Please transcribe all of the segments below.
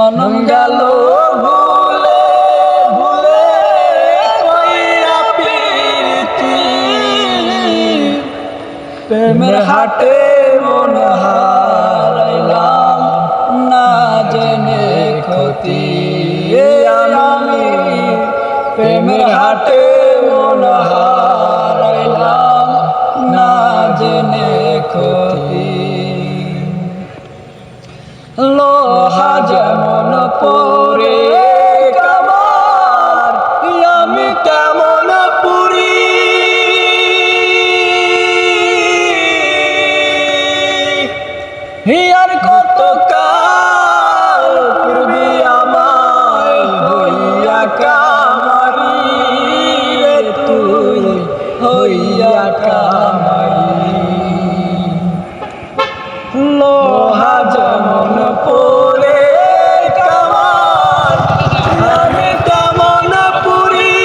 জনম গেল ভুলে ভুলে কইরা প্রীতি, প্রেমের হাটে মন হারাইলাম না জেনে ক্ষতি। আমি প্রেমের হাটে মন হারাইলাম না জেনে ক্ষতি। লোহা যেমন পরে কামার, আমি কেমন পুরি। হিয়ার কত কাল পূর্বে আমায় হইয়া কামারি রে তুই হইয়া কামারি। লোহা যেমন পরে কামার, আমি কেমন পুরি।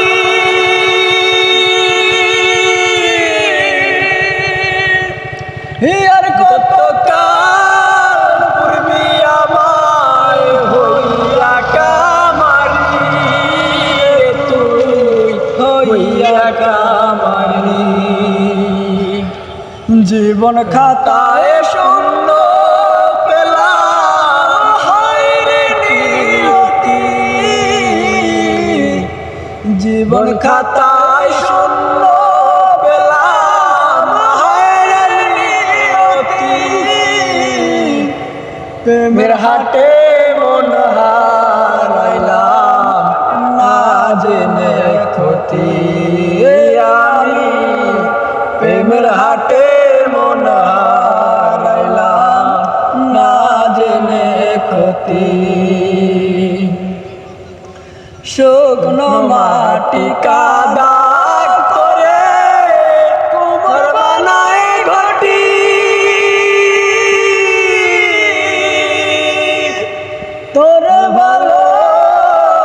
হিয়ার কত কাল পূর্বে আমায় হইয়া কামারি রে তুই হইয়া কামারি। জীবন খাতায় শূন্য পেলাম হায় রে নিয়তি, জীবন খাতায় শূন্য পেলাম হায় রে নিয়তি। প্রেমের হাটে মন হারাইলাম না জেনে ক্ষতি। আমি প্রেমের হাটে মন হারাইলাম না জেনে ক্ষতি। শুকনো মাটি কাদা করে কুমার বানায় ঘটি, তোর ভালোবাসায়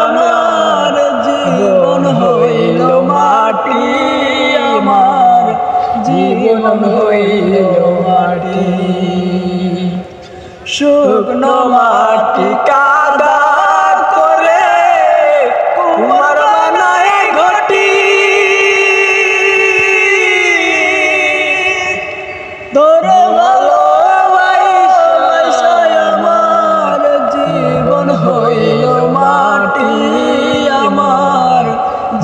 আমার জীবন হইল মাটি, আমার জীবন হইল মাটি। শুকনো মাটি কাদা করে কুমার বানায় ঘটি, তোর ভালোবাসায় আমার জীবন হইল মাটি, আমার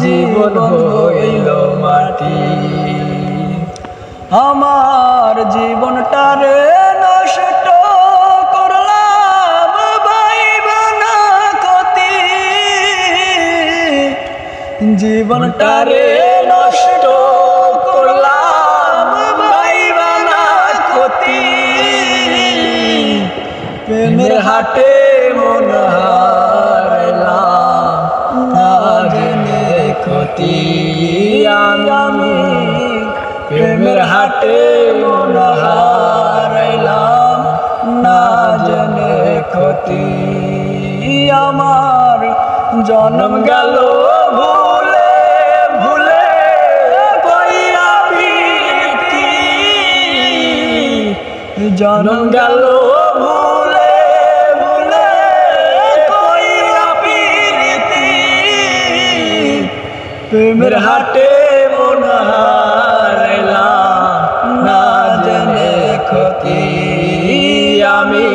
জীবন হইল মাটি। আমার জীবনটারে নষ্ট করলাম ভাইবা না ক্ষতি, জীবনটারে নষ্ট করলাম ভাইবা না ক্ষতি। প্রেমের হাটে মন হারাইলাম না জেনে ক্ষতি। আমি প্রেমের হাটে মন হারাইলাম না জেনে ক্ষতি। আমার জনম গেল ভুলে ভুলে কইরা প্রীতি, জনম গেল ভুলে ভুলে কইরা প্রীতি। প্রেমের হাটে মন হারাইলাম না জেনে ক্ষতি। আমি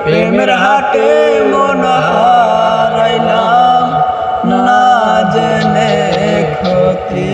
প্রেমের হাটে মন হারাইলাম না জেনে ক্ষতি।